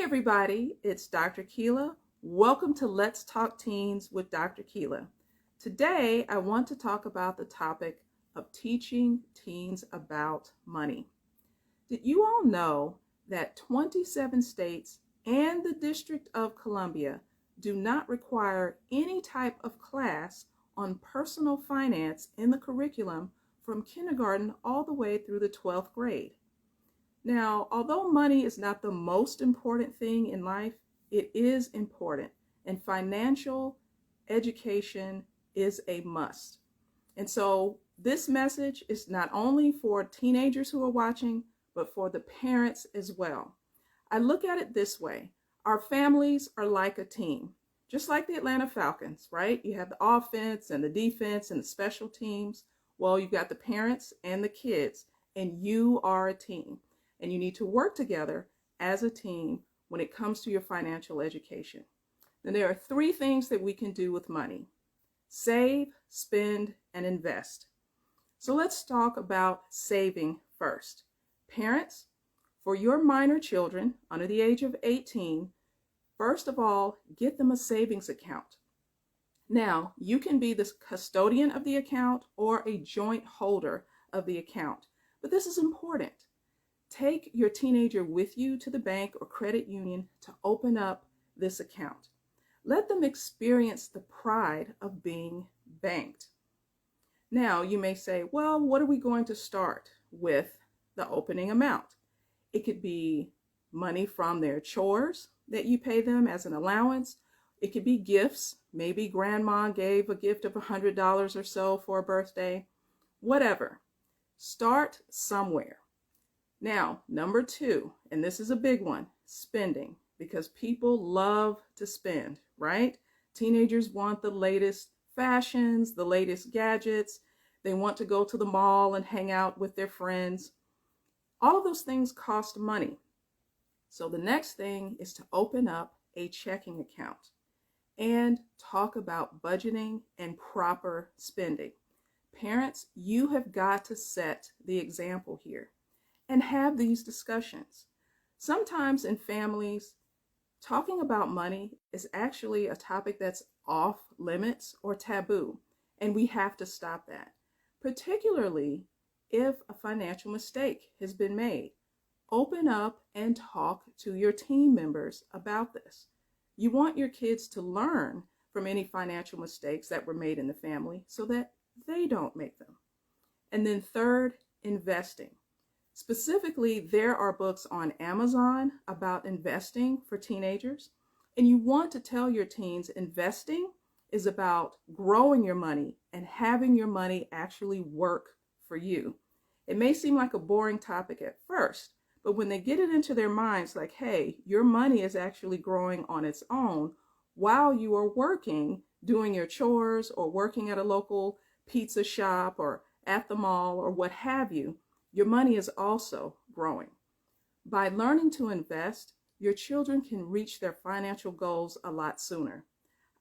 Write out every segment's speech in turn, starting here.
everybody, it's Dr. Keela. Welcome to Let's Talk Teens with Dr. Keela. Today, I want to talk about the topic of teaching teens about money. Did you all know that 27 states and the District of Columbia do not require any type of class on personal finance in the curriculum from kindergarten all the way through the 12th grade? Now, although money is not the most important thing in life, it is important, and financial education is a must. And so this message is not only for teenagers who are watching, but for the parents as well. I look at it this way. Our families are like a team, just like the Atlanta Falcons, right? You have the offense and the defense and the special teams. Well, you've got the parents and the kids, and you are a team. And you need to work together as a team when it comes to your financial education. And there are three things that we can do with money: save, spend, and invest. So let's talk about saving first. Parents, for your minor children under the age of 18, first of all, get them a savings account. Now, you can be the custodian of the account or a joint holder of the account, but this is important. Take your teenager with you to the bank or credit union to open up this account. Let them experience the pride of being banked. Now, you may say, well, what are we going to start with the opening amount? It could be money from their chores that you pay them as an allowance. It could be gifts. Maybe grandma gave a gift of $100 or so for a birthday. Whatever. Start somewhere. Now, number two, and this is a big one, spending, because people love to spend, right? Teenagers want the latest fashions, the latest gadgets. They want to go to the mall and hang out with their friends. All of those things cost money. So the next thing is to open up a checking account and talk about budgeting and proper spending. Parents, you have got to set the example here and have these discussions. Sometimes in families, talking about money is actually a topic that's off limits or taboo, and we have to stop that, particularly if a financial mistake has been made. Open up and talk to your team members about this. You want your kids to learn from any financial mistakes that were made in the family so that they don't make them. And then third, investing. Specifically, there are books on Amazon about investing for teenagers, and you want to tell your teens investing is about growing your money and having your money actually work for you. It may seem like a boring topic at first, but when they get it into their minds like, hey, your money is actually growing on its own while you are working, doing your chores or working at a local pizza shop or at the mall or what have you, your money is also growing. By learning to invest, your children can reach their financial goals a lot sooner.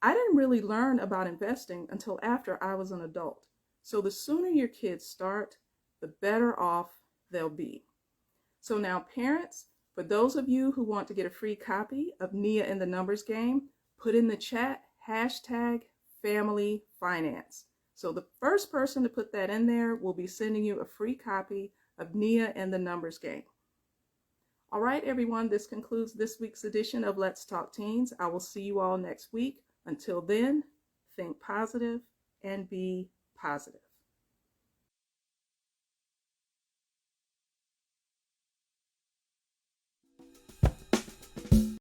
I didn't really learn about investing until after I was an adult. So the sooner your kids start, the better off they'll be. So now parents, for those of you who want to get a free copy of Nia and the Numbers Game, put in the chat #FamilyFinance. So the first person to put that in there will be sending you a free copy of Nia and the Numbers Game. All right, everyone, this concludes this week's edition of Let's Talk Teens. I will see you all next week. Until then, think positive and be positive.